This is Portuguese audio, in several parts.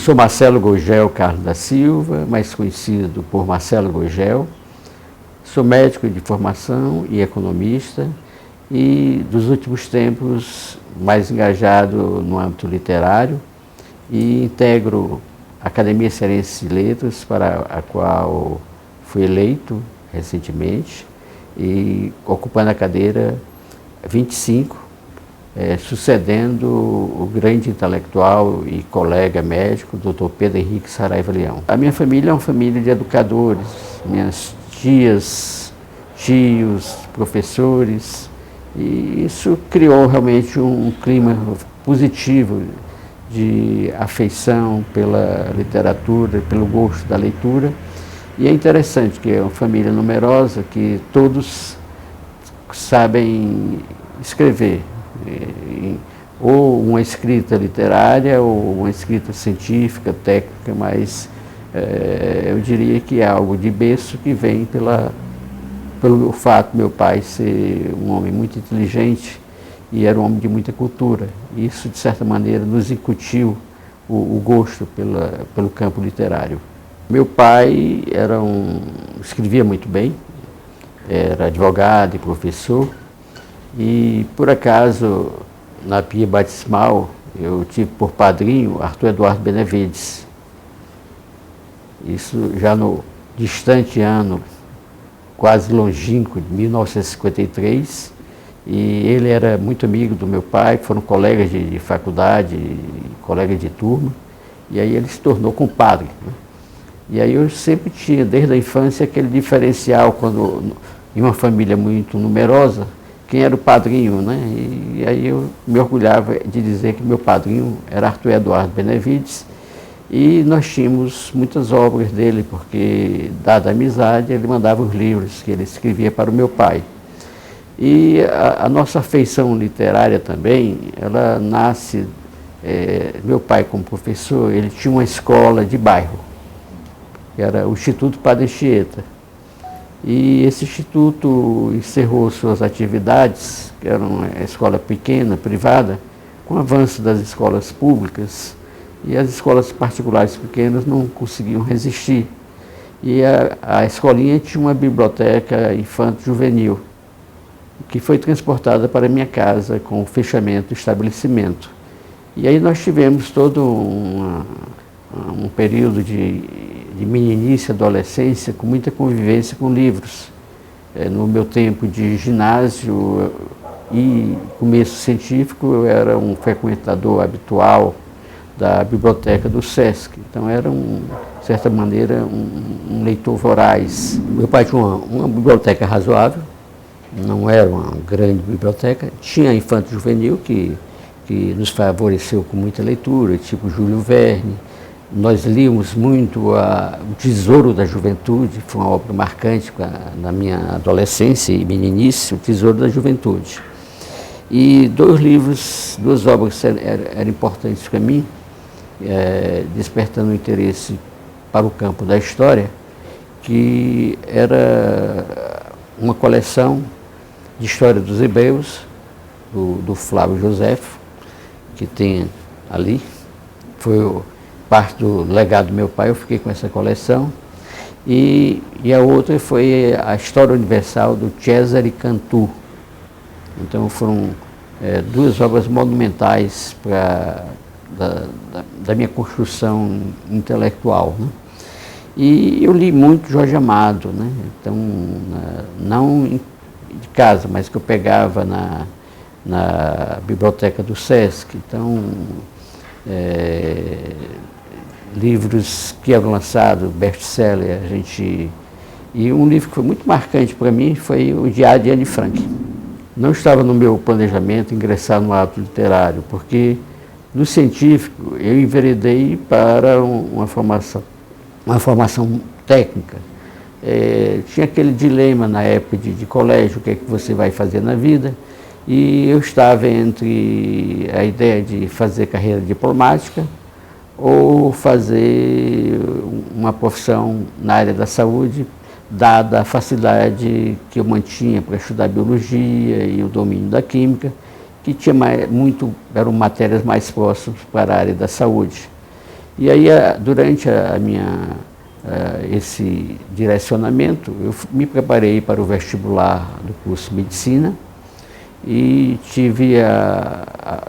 Sou Marcelo Gurgel Carlos da Silva, mais conhecido por Marcelo Gurgel. Sou médico de formação e economista e, dos últimos tempos, mais engajado no âmbito literário e integro a Academia Cearense de Letras, para a qual fui eleito recentemente e ocupando a cadeira 25, sucedendo o grande intelectual e colega médico, Dr. Pedro Henrique Saraiva Leão. A minha família é uma família de educadores, minhas tias, tios, professores, e isso criou realmente um clima positivo de afeição pela literatura, pelo gosto da leitura. E é interessante que é uma família numerosa, que todos sabem escrever, ou uma escrita literária, ou uma escrita científica, técnica, mas eu diria que é algo de berço que vem pelo fato de meu pai ser um homem muito inteligente e era um homem de muita cultura. Isso, de certa maneira, nos incutiu o gosto pelo campo literário. Meu pai escrevia muito bem, era advogado e professor, e por acaso, na pia batismal, eu tive por padrinho Arthur Eduardo Benevides. Isso já no distante ano, quase longínquo, de 1953, e ele era muito amigo do meu pai, foram colegas de faculdade, colegas de turma, e aí ele se tornou compadre, né? E aí eu sempre tinha, desde a infância, aquele diferencial, quando em uma família muito numerosa, quem era o padrinho, né? E aí eu me orgulhava de dizer que meu padrinho era Arthur Eduardo Benevides, e nós tínhamos muitas obras dele, porque, dada a amizade, ele mandava os livros que ele escrevia para o meu pai. E a nossa afeição literária também, ela nasce, meu pai como professor, ele tinha uma escola de bairro, que era o Instituto Padre Anchieta. E esse instituto encerrou suas atividades, que era uma escola pequena, privada, com o avanço das escolas públicas, e as escolas particulares pequenas não conseguiam resistir. E a escolinha tinha uma biblioteca infanto-juvenil, que foi transportada para minha casa com o fechamento do estabelecimento. E aí nós tivemos todo um período de meninice, adolescência, com muita convivência com livros. No meu tempo de ginásio e começo científico, eu era um frequentador habitual da biblioteca do Sesc. Então era, de certa maneira, um leitor voraz. Meu pai tinha uma biblioteca razoável, não era uma grande biblioteca, tinha infanto-juvenil que nos favoreceu com muita leitura, tipo Júlio Verne. Nós líamos muito O Tesouro da Juventude, foi uma obra marcante na minha adolescência e meninice, O Tesouro da Juventude. E duas obras eram importantes para mim, despertando o interesse para o campo da história, que era uma coleção de história dos hebreus, do Flávio Joséfo, que tem ali, foi parte do legado do meu pai, eu fiquei com essa coleção, e a outra foi a História Universal do Cesare Cantu. Então foram duas obras monumentais da minha construção intelectual, né? E eu li muito Jorge Amado, né? Então, não de casa, mas que eu pegava na biblioteca do Sesc. Então, livros que eram lançados, best-seller, e um livro que foi muito marcante para mim foi o Diário de Anne Frank. Não estava no meu planejamento ingressar no hábito literário, porque no científico eu enveredei para uma formação técnica. Tinha aquele dilema na época de colégio, o que é que você vai fazer na vida, e eu estava entre a ideia de fazer carreira diplomática ou fazer uma profissão na área da saúde, dada a facilidade que eu mantinha para estudar biologia e o domínio da química, que tinha eram matérias mais próximas para a área da saúde. E aí, durante esse direcionamento, eu me preparei para o vestibular do curso de Medicina e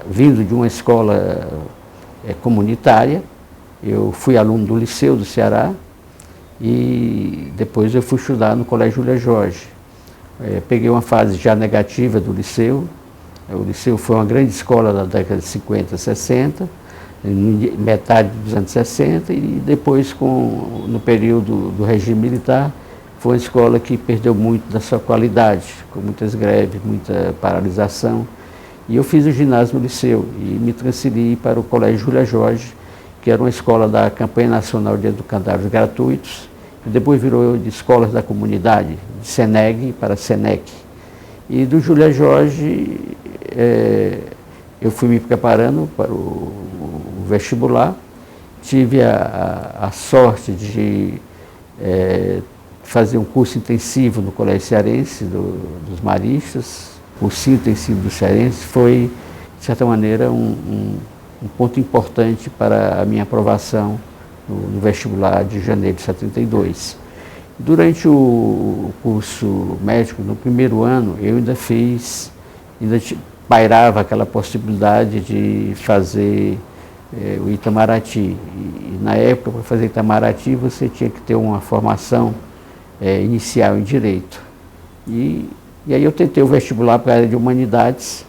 vindo de uma escola comunitária, eu fui aluno do Liceu do Ceará e depois eu fui estudar no Colégio Júlia Jorge. Peguei uma fase já negativa do Liceu. O Liceu foi uma grande escola da década de 50, 60, metade dos anos 60, e depois, no período do regime militar, foi uma escola que perdeu muito da sua qualidade, com muitas greves, muita paralisação. E eu fiz o ginásio no Liceu e me transferi para o Colégio Júlia Jorge, que era uma escola da Campanha Nacional de Educandários Gratuitos, e depois virou de Escolas da Comunidade, de SENEG para SENEC. E do Júlia Jorge, eu fui me preparando para o vestibular, tive a sorte de fazer um curso intensivo no Colégio Cearense, dos Maristas. O curso intensivo do Cearense foi, de certa maneira, um ponto importante para a minha aprovação no vestibular de janeiro de 72. Durante o curso médico, no primeiro ano, eu ainda pairava aquela possibilidade de fazer o Itamaraty. E na época, para fazer Itamaraty, você tinha que ter uma formação inicial em Direito. E aí eu tentei o vestibular para a área de Humanidades,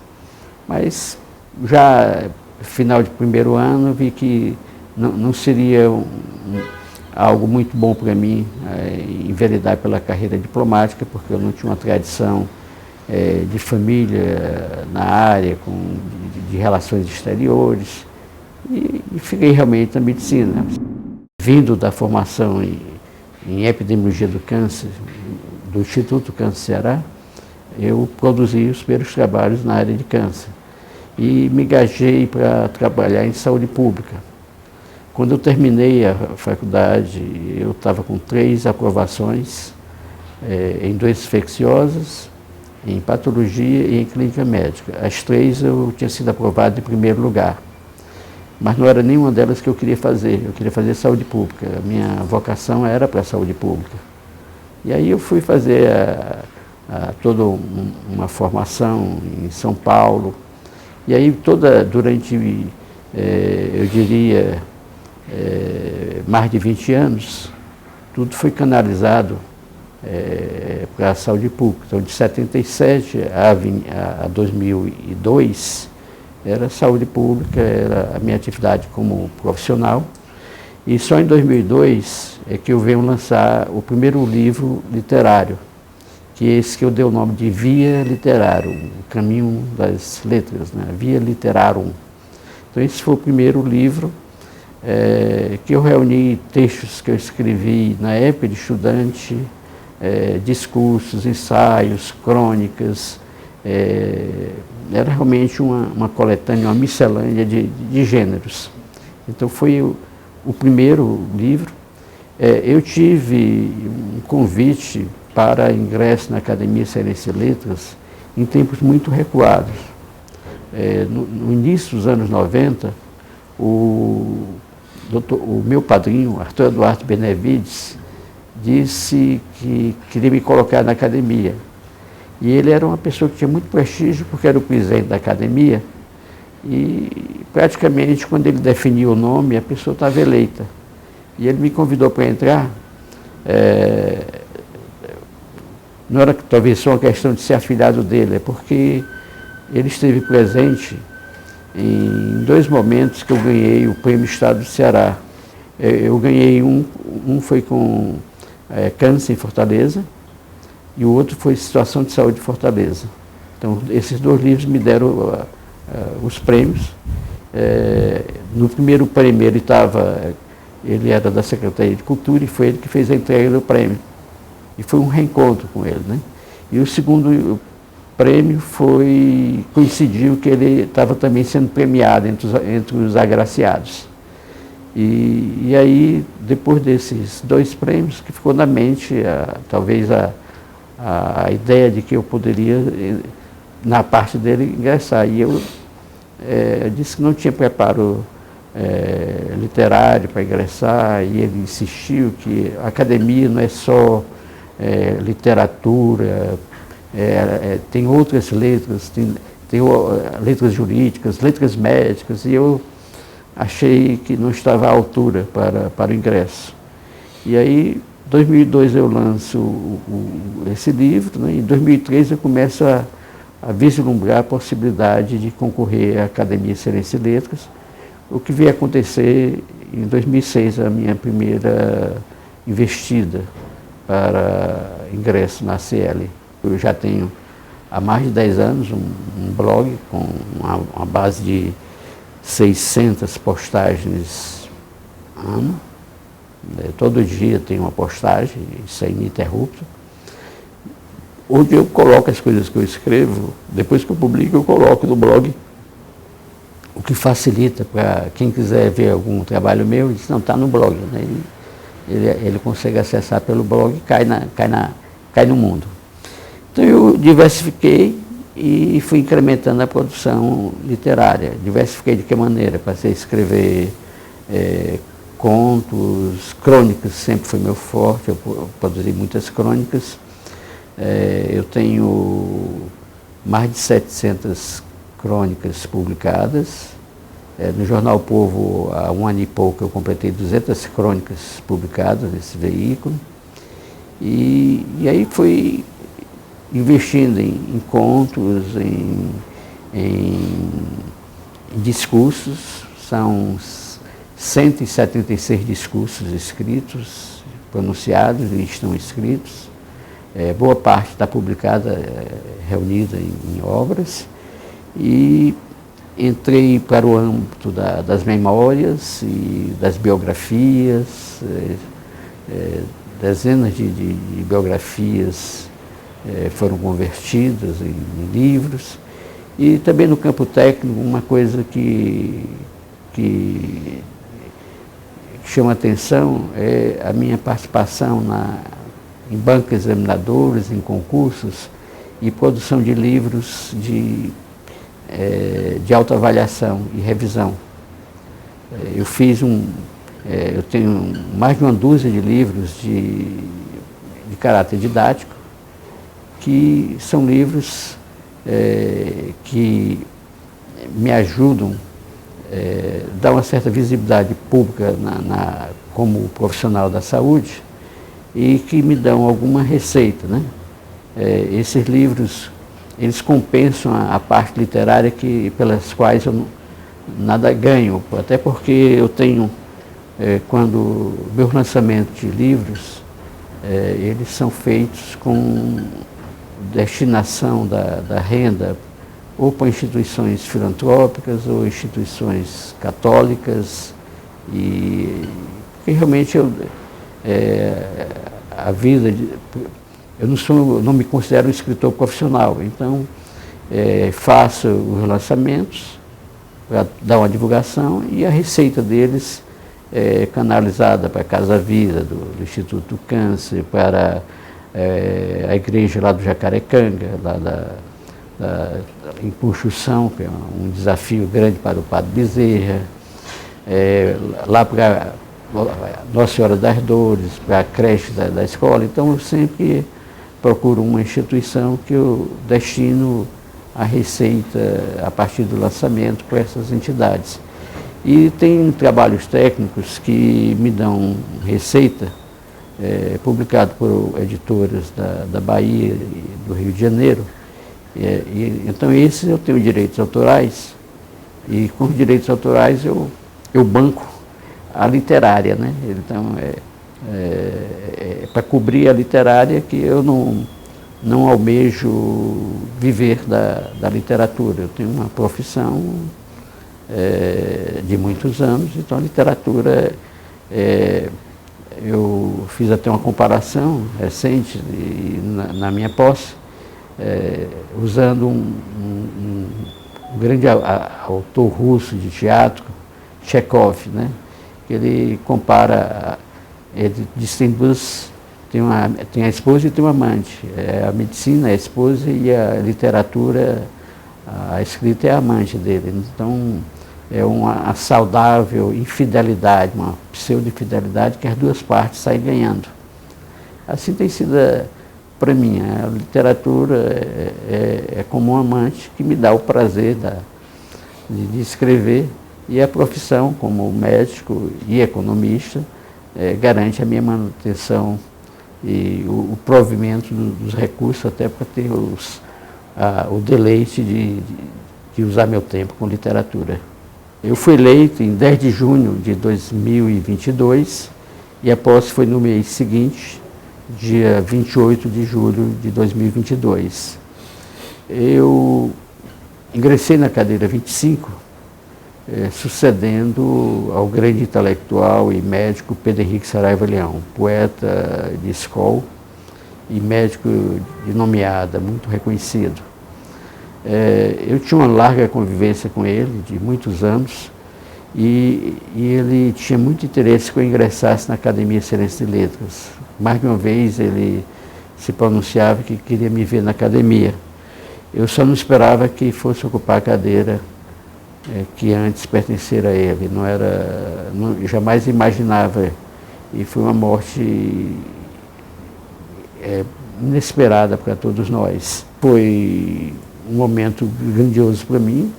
mas já no final de primeiro ano vi que não seria algo muito bom para mim enveredar pela carreira diplomática, porque eu não tinha uma tradição de família na área, de relações exteriores, e fiquei realmente na medicina. Vindo da formação em epidemiologia do câncer, do Instituto Câncer Ceará, eu produzi os primeiros trabalhos na área de câncer e me engajei para trabalhar em saúde pública. Quando eu terminei a faculdade, eu estava com 3 aprovações em doenças infecciosas, em patologia e em clínica médica. As 3 eu tinha sido aprovado em primeiro lugar, mas não era nenhuma delas que eu queria fazer. Eu queria fazer saúde pública. A minha vocação era para a saúde pública. E aí eu fui fazer toda uma formação em São Paulo. E aí durante, eu diria, mais de 20 anos, tudo foi canalizado para a saúde pública. Então, de 77 a 2002, era saúde pública, era a minha atividade como profissional. E só em 2002 é que eu venho lançar o primeiro livro literário, que é esse que eu dei o nome de Via Literarum, o caminho das letras, né? Via Literarum. Então, esse foi o primeiro livro que eu reuni textos que eu escrevi na época de estudante, discursos, ensaios, crônicas. Era realmente uma coletânea, uma miscelânea de gêneros. Então, foi o primeiro livro. Eu tive um convite para ingresso na Academia Cearense de Letras em tempos muito recuados. No início dos anos 90, o meu padrinho, Arthur Eduardo Benevides, disse que queria me colocar na academia. E ele era uma pessoa que tinha muito prestígio, porque era o presidente da academia, e praticamente quando ele definiu o nome, a pessoa estava eleita. E ele me convidou para entrar. Não era talvez só uma questão de ser afilhado dele, é porque ele esteve presente em 2 momentos que eu ganhei o Prêmio Estado do Ceará. Eu ganhei um foi com câncer em Fortaleza, e o outro foi Situação de Saúde de Fortaleza. Então, esses 2 livros me deram os prêmios. No primeiro prêmio ele era da Secretaria de Cultura, e foi ele que fez a entrega do prêmio. E foi um reencontro com ele, né? E o segundo prêmio coincidiu que ele estava também sendo premiado entre os agraciados. E aí, depois desses 2 prêmios, que ficou na mente talvez a ideia de que eu poderia, na parte dele, ingressar. E eu disse que não tinha preparo literário para ingressar, e ele insistiu que a academia não é só literatura, tem outras letras, tem letras jurídicas, letras médicas, e eu achei que não estava à altura para o ingresso. E aí, em 2002 eu lanço esse livro, né? Em 2003 eu começo a vislumbrar a possibilidade de concorrer à Academia Cearense de Letras, o que veio acontecer em 2006, a minha primeira investida para ingresso na CL. Eu já tenho há mais de 10 anos um blog com uma base de 600 postagens ano. Todo dia tem uma postagem, isso é ininterrupto, onde eu coloco as coisas que eu escrevo, depois que eu publico eu coloco no blog, o que facilita para quem quiser ver algum trabalho meu, ele diz, não, está no blog, né? Ele consegue acessar pelo blog e cai no mundo. Então eu diversifiquei e fui incrementando a produção literária. Diversifiquei de que maneira? Passei a escrever contos, crônicas, sempre foi meu forte, eu produzi muitas crônicas. Eu tenho mais de 700 crônicas publicadas. No Jornal Povo, há um ano e pouco, eu completei 200 crônicas publicadas nesse veículo. E aí fui investindo em contos, em discursos. São 176 discursos escritos, pronunciados e estão escritos. Boa parte está publicada, reunida em obras. E entrei para o âmbito das memórias e das biografias, dezenas de biografias foram convertidas em livros. E também no campo técnico, uma coisa que chama atenção é a minha participação em bancos examinadores, em concursos e produção de livros de autoavaliação e revisão. Eu tenho mais de uma dúzia de livros de caráter didático, que são livros que me ajudam a dar uma certa visibilidade pública como profissional da saúde e que me dão alguma receita, né? Esses livros, eles compensam a parte literária pelas quais eu nada ganho, até porque eu tenho, quando meus lançamentos de livros, eles são feitos com destinação da renda ou para instituições filantrópicas ou instituições católicas, e realmente a vida eu não me considero um escritor profissional, então faço os lançamentos para dar uma divulgação e a receita deles é canalizada para a Casa Vida do Instituto do Câncer, para a igreja lá do Jacarecanga, lá em Puxução, que é um desafio grande para o Padre Bezerra, lá para Nossa Senhora das Dores, para a creche da escola. Então eu sempre procuro uma instituição que eu destino a receita a partir do lançamento para essas entidades. E tem trabalhos técnicos que me dão receita, publicado por editoras da Bahia e do Rio de Janeiro. Então esses eu tenho direitos autorais, e com os direitos autorais eu banco a literária, né? Então para cobrir a literária que eu não almejo viver da literatura. Eu tenho uma profissão de muitos anos, então a literatura, eu fiz até uma comparação recente na minha posse, usando um grande autor russo de teatro, Chekhov, né? Que ele compara, ele diz que tem a esposa e tem o amante. A medicina é a esposa e a literatura, a escrita é a amante dele. Então, é uma saudável infidelidade, uma pseudo-infidelidade que as duas partes saem ganhando. Assim tem sido para mim. A literatura é como um amante que me dá o prazer de escrever, e a profissão como médico e economista garante a minha manutenção e o provimento dos recursos até para ter o deleite de usar meu tempo com literatura. Eu fui eleito em 10 de junho de 2022 e a posse foi no mês seguinte, dia 28 de julho de 2022. Eu ingressei na cadeira 25, sucedendo ao grande intelectual e médico Pedro Henrique Saraiva Leão, poeta de escola e médico de nomeada, muito reconhecido. Eu tinha uma larga convivência com ele, de muitos anos, e ele tinha muito interesse que eu ingressasse na Academia Cearense de Letras. Mais de uma vez ele se pronunciava que queria me ver na academia. Eu só não esperava que fosse ocupar a cadeira que antes pertencia a ele. Jamais imaginava, e foi uma morte inesperada para todos nós. Foi um momento grandioso para mim,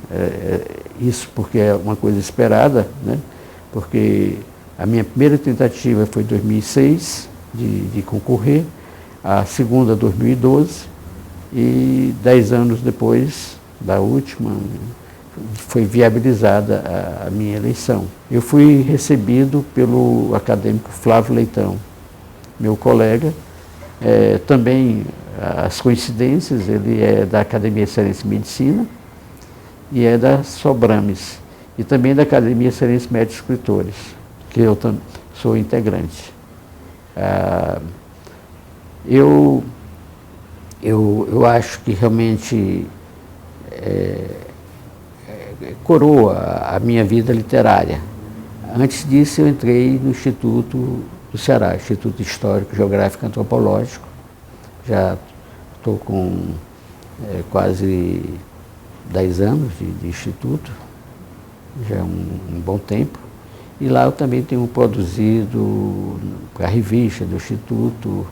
isso porque é uma coisa esperada, né? Porque a minha primeira tentativa foi em 2006 de concorrer, a segunda 2012, e 10 anos depois da última foi viabilizada a minha eleição. Eu fui recebido pelo acadêmico Flávio Leitão, meu colega, também as coincidências, ele é da Academia Cearense de Medicina e é da Sobrames, e também da Academia Cearense de Médicos Escritores, que eu sou integrante. Eu acho que realmente coroa a minha vida literária. Antes disso, eu entrei no Instituto do Ceará, Instituto Histórico, Geográfico e Antropológico. Já estou com quase 10 anos de instituto, já é um bom tempo. E lá eu também tenho produzido para a revista do Instituto,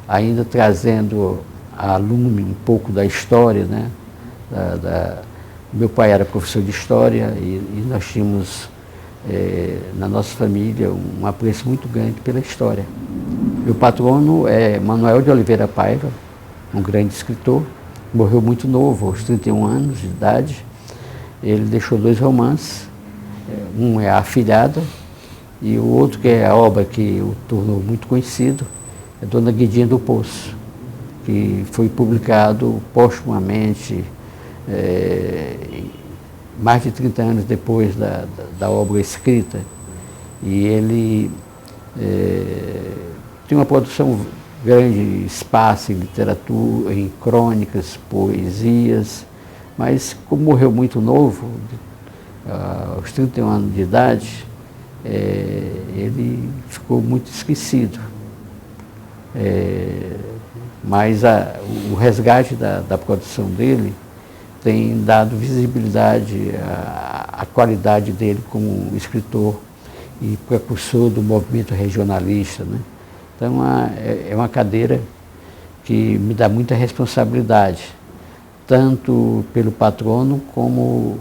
ainda trazendo a lume um pouco da história, né? Meu pai era professor de História e nós tínhamos na nossa família um apreço muito grande pela história. Meu patrono é Manuel de Oliveira Paiva, um grande escritor, morreu muito novo, aos 31 anos de idade. Ele deixou 2 romances, um é A Afilhada, e o outro, que é a obra que o tornou muito conhecido, é Dona Guidinha do Poço, que foi publicado póstumamente, mais de 30 anos depois da obra escrita. E ele tem uma produção grande, espaço em literatura, em crônicas, poesias, mas como morreu muito novo, aos 31 anos de idade, ele ficou muito esquecido. Mas o resgate da produção dele tem dado visibilidade à qualidade dele como escritor e precursor do movimento regionalista, né? Então é uma cadeira que me dá muita responsabilidade, tanto pelo patrono como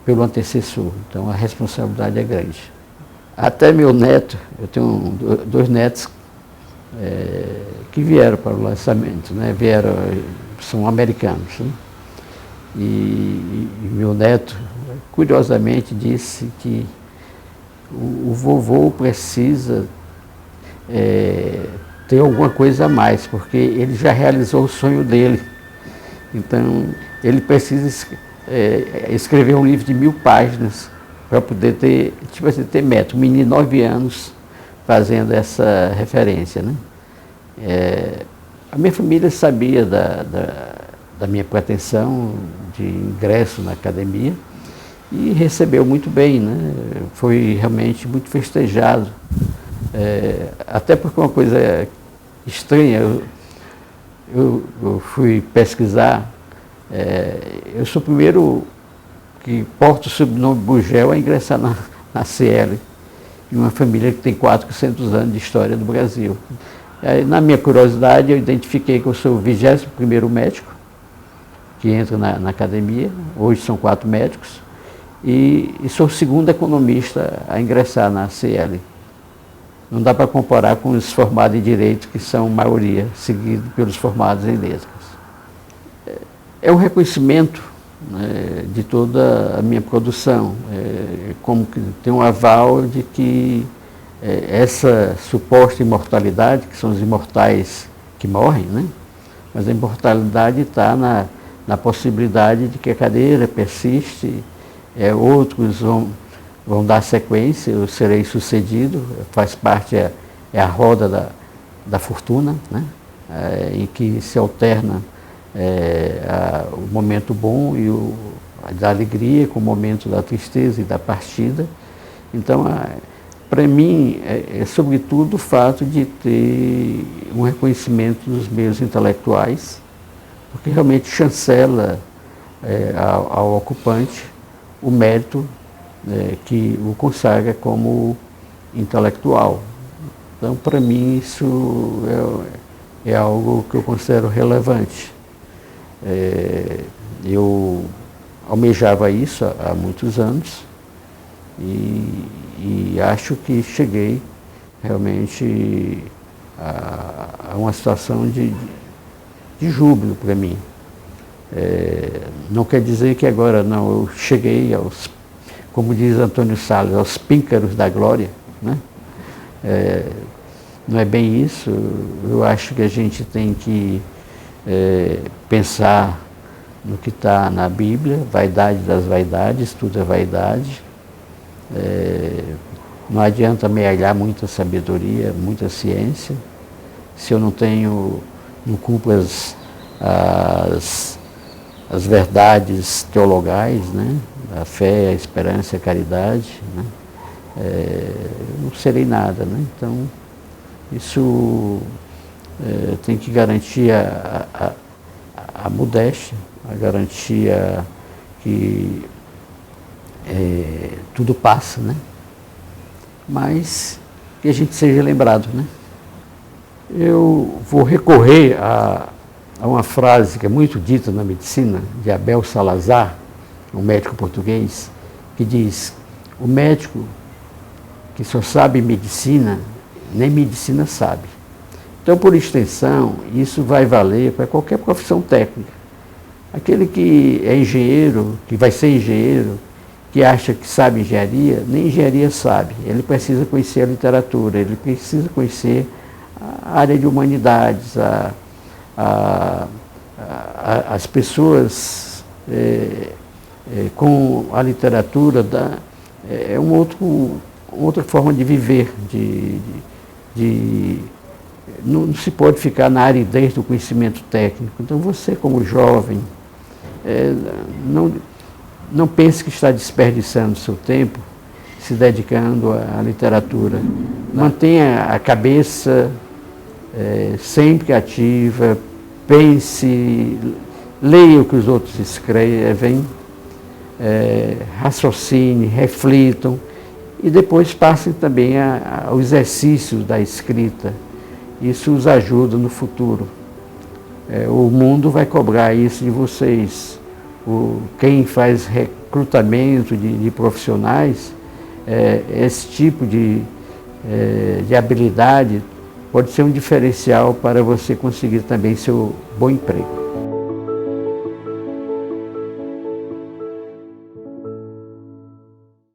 pelo antecessor. Então a responsabilidade é grande. Até meu neto, eu tenho 2 netos que vieram para o lançamento, né? São americanos, né? E meu neto, curiosamente, disse que o vovô precisa ter alguma coisa a mais, porque ele já realizou o sonho dele. Então, ele precisa escrever um livro de 1000 páginas para poder ter, tipo assim, ter meta. Um menino de 9 anos fazendo essa referência, né? A minha família sabia da minha pretensão de ingresso na academia e recebeu muito bem, né? Foi realmente muito festejado. Até porque uma coisa estranha, eu fui pesquisar, eu sou o primeiro que porta o sobrenome Bugel a ingressar na CL, de uma família que tem 400 anos de história do Brasil. Aí, na minha curiosidade, eu identifiquei que eu sou o 21º médico que entra na academia, hoje são 4 médicos, e sou o 2º economista a ingressar na CL. Não dá para comparar com os formados em Direito, que são maioria, seguido pelos formados em Letras. É um reconhecimento, né, de toda a minha produção, como que tem um aval de que essa suposta imortalidade, que são os imortais que morrem, né? Mas a imortalidade está na possibilidade de que a cadeira persiste, outros vão dar sequência, eu serei sucedido, faz parte, a roda da fortuna, né? Em que se alterna o momento bom e da alegria com o momento da tristeza e da partida. Então, para mim, é sobretudo o fato de ter um reconhecimento dos meios intelectuais, porque realmente chancela ao ocupante o mérito que o consagra como intelectual. Então, para mim, isso é algo que eu considero relevante. Eu almejava isso há muitos anos e acho que cheguei realmente a uma situação de júbilo para mim. Não quer dizer que agora não, eu cheguei como diz Antônio Salles, aos píncaros da glória, né? Não é bem isso. Eu acho que a gente tem que pensar no que está na Bíblia, vaidade das vaidades, tudo é vaidade. Não adianta amealhar muita sabedoria, muita ciência, se eu não cumpro as verdades teologais, né? A fé, a esperança, a caridade, né? Não serei nada, né? Então, isso tem que garantir a modéstia, a garantia que tudo passa, né? Mas que a gente seja lembrado, né? Eu vou recorrer a uma frase que é muito dita na medicina, de Abel Salazar, um médico português, que diz: o médico que só sabe medicina, nem medicina sabe. Então, por extensão, isso vai valer para qualquer profissão técnica. Aquele que é engenheiro, que vai ser engenheiro, que acha que sabe engenharia, nem engenharia sabe. Ele precisa conhecer a literatura, ele precisa conhecer a área de humanidades, as pessoas com a literatura é uma outra forma de viver, não se pode ficar na aridez do conhecimento técnico. Então você, como jovem, não pense que está desperdiçando seu tempo se dedicando à literatura. Mantenha a cabeça sempre ativa, pense, leia o que os outros escrevem, raciocine, reflitam e depois passem também ao exercício da escrita. Isso os ajuda no futuro. O mundo vai cobrar isso de vocês. Quem faz recrutamento de profissionais, esse tipo de habilidade pode ser um diferencial para você conseguir também seu bom emprego.